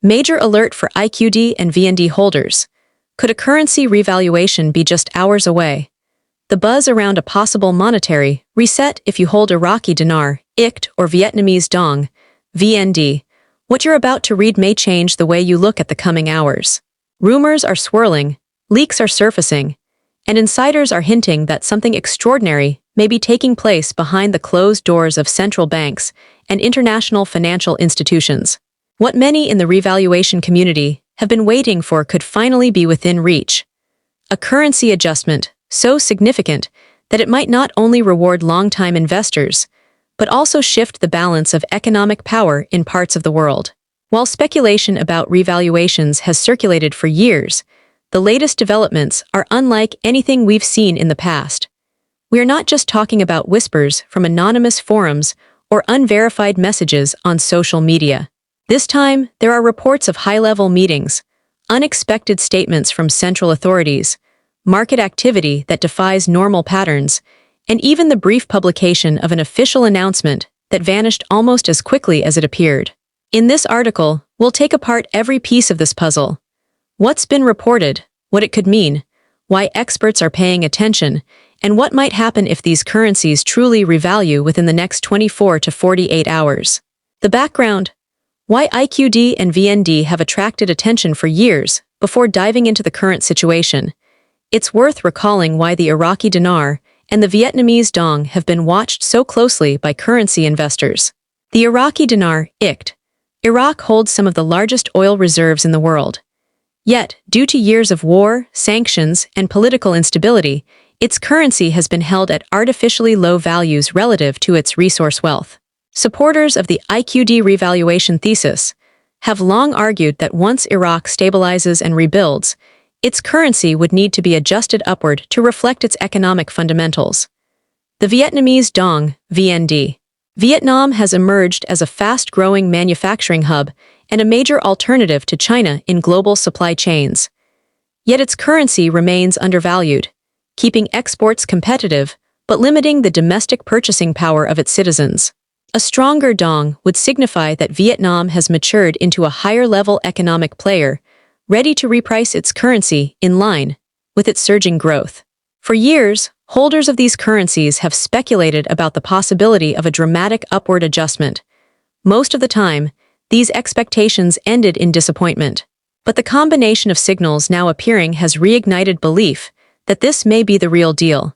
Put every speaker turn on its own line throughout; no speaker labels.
Major alert for IQD and VND holders. Could a currency revaluation be just hours away? The buzz around a possible monetary reset if you hold Iraqi Dinar, IQD, or Vietnamese Dong, VND. What you're about to read may change the way you look at the coming hours. Rumors are swirling, leaks are surfacing, and insiders are hinting that something extraordinary may be taking place behind the closed doors of central banks and international financial institutions. What many in the revaluation community have been waiting for could finally be within reach. A currency adjustment so significant that it might not only reward long-time investors, but also shift the balance of economic power in parts of the world. While speculation about revaluations has circulated for years, the latest developments are unlike anything we've seen in the past. We are not just talking about whispers from anonymous forums or unverified messages on social media. This time, there are reports of high-level meetings, unexpected statements from central authorities, market activity that defies normal patterns, and even the brief publication of an official announcement that vanished almost as quickly as it appeared. In this article, we'll take apart every piece of this puzzle. What's been reported, what it could mean, why experts are paying attention, and what might happen if these currencies truly revalue within the next 24 to 48 hours. The background: why IQD and VND have attracted attention for years before diving into the current situation. It's worth recalling why the Iraqi Dinar and the Vietnamese Dong have been watched so closely by currency investors. The Iraqi Dinar, IQD. Iraq holds some of the largest oil reserves in the world. Yet, due to years of war, sanctions, and political instability, its currency has been held at artificially low values relative to its resource wealth. Supporters of the IQD revaluation thesis have long argued that once Iraq stabilizes and rebuilds, its currency would need to be adjusted upward to reflect its economic fundamentals. The Vietnamese Dong, VND. Vietnam has emerged as a fast-growing manufacturing hub and a major alternative to China in global supply chains. Yet its currency remains undervalued, keeping exports competitive but limiting the domestic purchasing power of its citizens. A stronger dong would signify that Vietnam has matured into a higher-level economic player, ready to reprice its currency in line with its surging growth. For years, holders of these currencies have speculated about the possibility of a dramatic upward adjustment. Most of the time, these expectations ended in disappointment. But the combination of signals now appearing has reignited belief that this may be the real deal.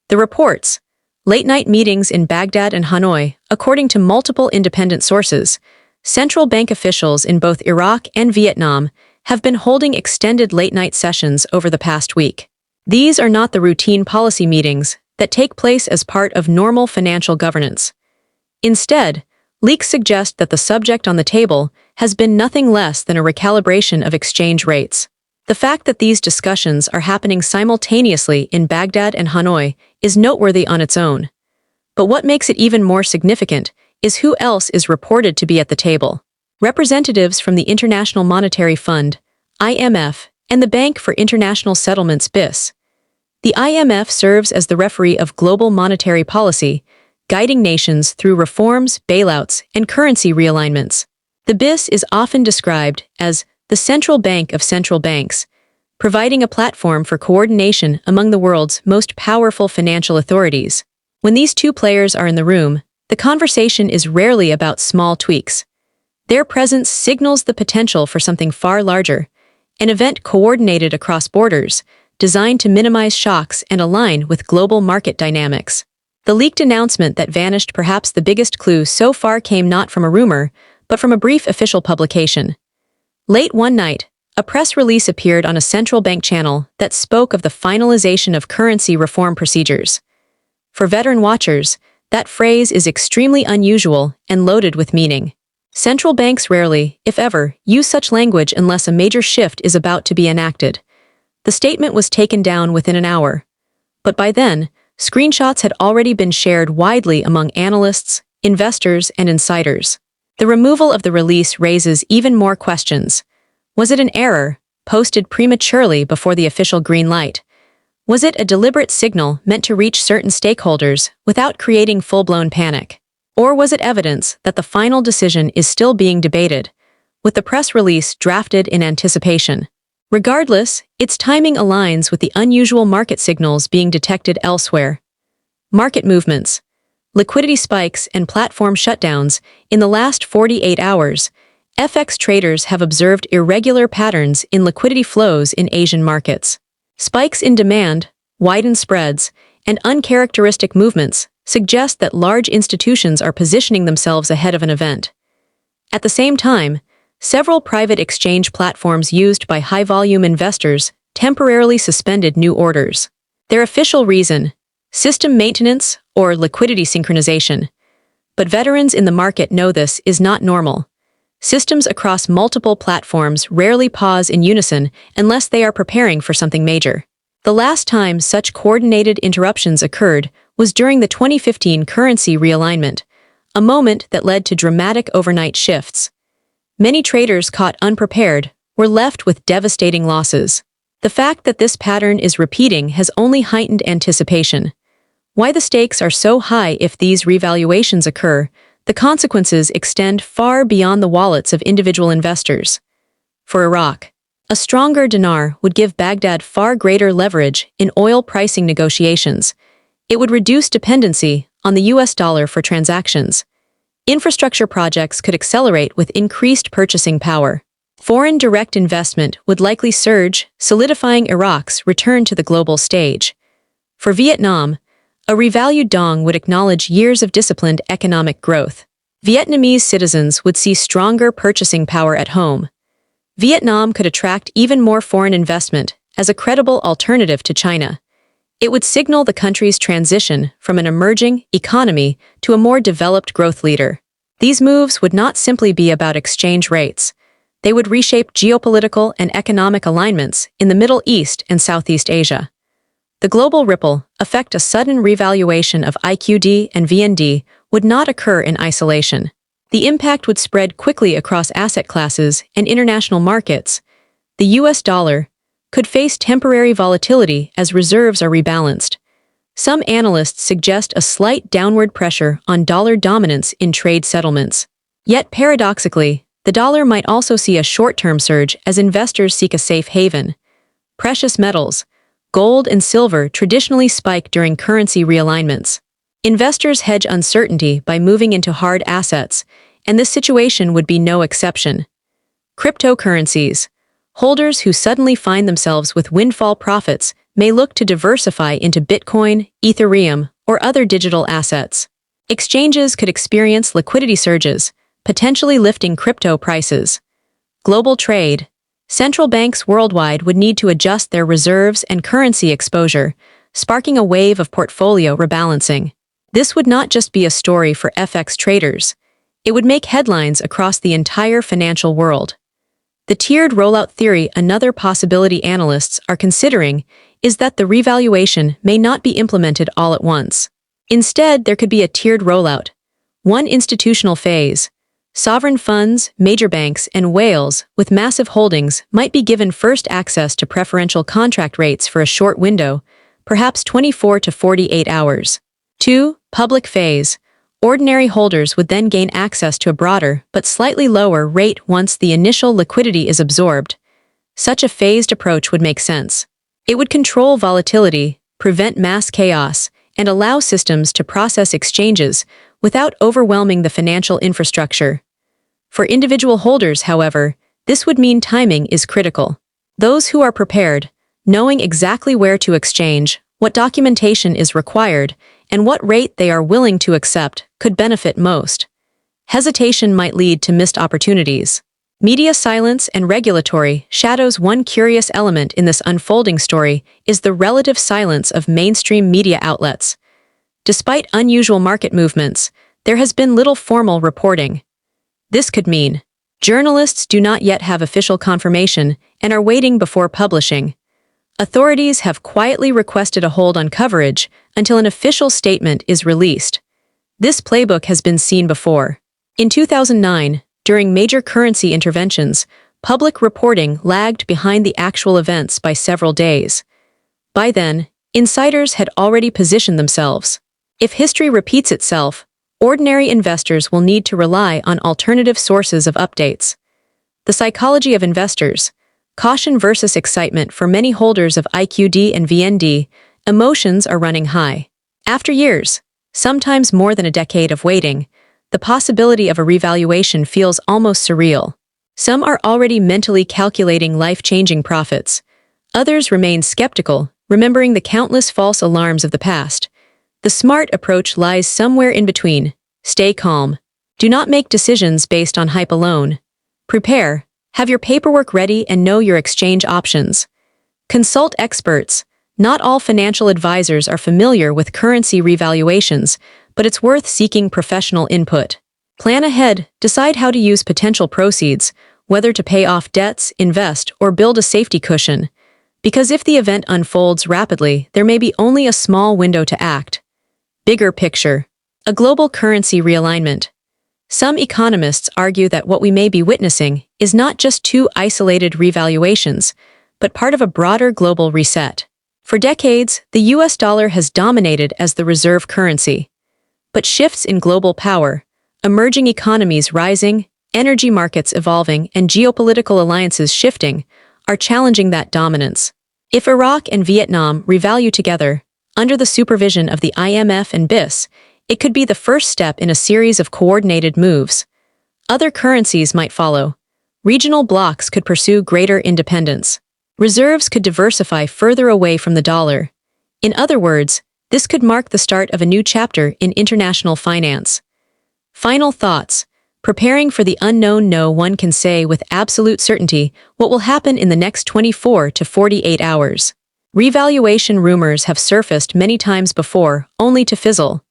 The reports: late-night meetings in Baghdad and Hanoi, according to multiple independent sources. Central bank officials in both Iraq and Vietnam have been holding extended late-night sessions over the past week. These are not the routine policy meetings that take place as part of normal financial governance. Instead, leaks suggest that the subject on the table has been nothing less than a recalibration of exchange rates. The fact that these discussions are happening simultaneously in Baghdad and Hanoi is noteworthy on its own. But what makes it even more significant is who else is reported to be at the table. Representatives from the International Monetary Fund, IMF, and the Bank for International Settlements BIS. The IMF serves as the referee of global monetary policy, guiding nations through reforms, bailouts, and currency realignments. The BIS is often described as the central bank of central banks, providing a platform for coordination among the world's most powerful financial authorities. When these two players are in the room, the conversation is rarely about small tweaks. Their presence signals the potential for something far larger, an event coordinated across borders, designed to minimize shocks and align with global market dynamics. The leaked announcement that vanished, perhaps the biggest clue so far, came not from a rumor, but from a brief official publication. Late one night, a press release appeared on a central bank channel that spoke of the finalization of currency reform procedures. For veteran watchers, that phrase is extremely unusual and loaded with meaning. Central banks rarely, if ever, use such language unless a major shift is about to be enacted. The statement was taken down within an hour. But by then, screenshots had already been shared widely among analysts, investors, and insiders. The removal of the release raises even more questions. Was it an error, posted prematurely before the official green light? Was it a deliberate signal meant to reach certain stakeholders without creating full-blown panic? Or was it evidence that the final decision is still being debated, with the press release drafted in anticipation. Regardless, its timing aligns with the unusual market signals being detected elsewhere. Market movements, liquidity spikes, and platform shutdowns. In the last 48 hours, FX traders have observed irregular patterns in liquidity flows in Asian markets. Spikes in demand, widened spreads, and uncharacteristic movements suggest that large institutions are positioning themselves ahead of an event. At the same time, several private exchange platforms used by high-volume investors temporarily suspended new orders. Their official reason: system maintenance or liquidity synchronization. But veterans in the market know this is not normal. Systems across multiple platforms rarely pause in unison unless they are preparing for something major. The last time such coordinated interruptions occurred was during the 2015 currency realignment, a moment that led to dramatic overnight shifts. Many traders caught unprepared were left with devastating losses. The fact that this pattern is repeating has only heightened anticipation. Why the stakes are so high if these revaluations occur, the consequences extend far beyond the wallets of individual investors. For Iraq, a stronger dinar would give Baghdad far greater leverage in oil pricing negotiations. It would reduce dependency on the US dollar for transactions. Infrastructure projects could accelerate with increased purchasing power. Foreign direct investment would likely surge, solidifying Iraq's return to the global stage. For Vietnam, a revalued dong would acknowledge years of disciplined economic growth. Vietnamese citizens would see stronger purchasing power at home. Vietnam could attract even more foreign investment as a credible alternative to China. It would signal the country's transition from an emerging economy to a more developed growth leader. These moves would not simply be about exchange rates. They would reshape geopolitical and economic alignments in the Middle East and Southeast Asia. The global ripple effect, a sudden revaluation of IQD and VND, would not occur in isolation. The impact would spread quickly across asset classes and international markets. The US dollar could face temporary volatility as reserves are rebalanced. Some analysts suggest a slight downward pressure on dollar dominance in trade settlements. Yet paradoxically, the dollar might also see a short-term surge as investors seek a safe haven. Precious metals, gold and silver, traditionally spike during currency realignments. Investors hedge uncertainty by moving into hard assets, and this situation would be no exception. Cryptocurrencies. Holders who suddenly find themselves with windfall profits may look to diversify into Bitcoin, Ethereum, or other digital assets. Exchanges could experience liquidity surges, potentially lifting crypto prices. Global trade. Central banks worldwide would need to adjust their reserves and currency exposure, sparking a wave of portfolio rebalancing. This would not just be a story for FX traders. It would make headlines across the entire financial world. The tiered rollout theory, another possibility analysts are considering, is that the revaluation may not be implemented all at once. Instead, there could be a tiered rollout. One institutional phase. Sovereign funds, major banks, and whales with massive holdings might be given first access to preferential contract rates for a short window, perhaps 24 to 48 hours. 2. Public phase. Ordinary holders would then gain access to a broader but slightly lower rate once the initial liquidity is absorbed. Such a phased approach would make sense. It would control volatility, prevent mass chaos, and allow systems to process exchanges without overwhelming the financial infrastructure. For individual holders, however, this would mean timing is critical. Those who are prepared, knowing exactly where to exchange, what documentation is required, and what rate they are willing to accept, could benefit most. Hesitation might lead to missed opportunities. Media silence and regulatory shadows. One curious element in this unfolding story is the relative silence of mainstream media outlets. Despite unusual market movements, there has been little formal reporting. This could mean journalists do not yet have official confirmation and are waiting before publishing. Authorities have quietly requested a hold on coverage until an official statement is released. This playbook has been seen before. In 2009, during major currency interventions, public reporting lagged behind the actual events by several days. By then, insiders had already positioned themselves. If history repeats itself, ordinary investors will need to rely on alternative sources of updates. The psychology of investors. Caution versus excitement. For many holders of IQD and VND, emotions are running high. After years, sometimes more than a decade of waiting, the possibility of a revaluation feels almost surreal. Some are already mentally calculating life-changing profits. Others remain skeptical, remembering the countless false alarms of the past. The smart approach lies somewhere in between. Stay calm. Do not make decisions based on hype alone. Prepare, have your paperwork ready, and know your exchange options. Consult experts. Not all financial advisors are familiar with currency revaluations, but it's worth seeking professional input. Plan ahead, decide how to use potential proceeds, whether to pay off debts, invest, or build a safety cushion. Because if the event unfolds rapidly, there may be only a small window to act. Bigger picture. A global currency realignment. Some economists argue that what we may be witnessing is not just two isolated revaluations, but part of a broader global reset. For decades, the US dollar has dominated as the reserve currency. But shifts in global power, emerging economies rising, energy markets evolving, and geopolitical alliances shifting are challenging that dominance. If Iraq and Vietnam revalue together, under the supervision of the IMF and BIS, it could be the first step in a series of coordinated moves. Other currencies might follow. Regional blocs could pursue greater independence. Reserves could diversify further away from the dollar. In other words, this could mark the start of a new chapter in international finance. Final thoughts. Preparing for the unknown. No one can say with absolute certainty what will happen in the next 24 to 48 hours. Revaluation rumors have surfaced many times before, only to fizzle.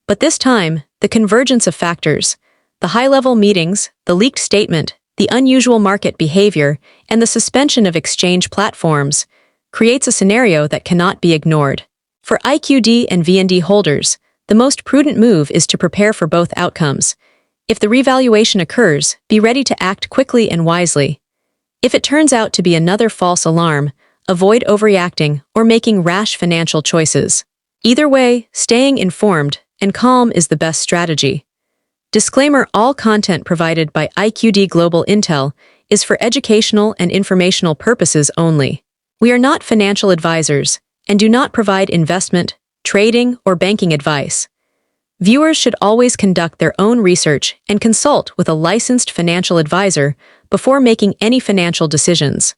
But this time, the convergence of factors, the high-level meetings, the leaked statement, the unusual market behavior, and the suspension of exchange platforms, creates a scenario that cannot be ignored. For IQD and VND holders, the most prudent move is to prepare for both outcomes. If the revaluation occurs, be ready to act quickly and wisely. If it turns out to be another false alarm, avoid overreacting or making rash financial choices. Either way, staying informed and calm is the best strategy. Disclaimer: all content provided by IQD Global Intel is for educational and informational purposes only. We are not financial advisors and do not provide investment, trading, or banking advice. Viewers should always conduct their own research and consult with a licensed financial advisor before making any financial decisions.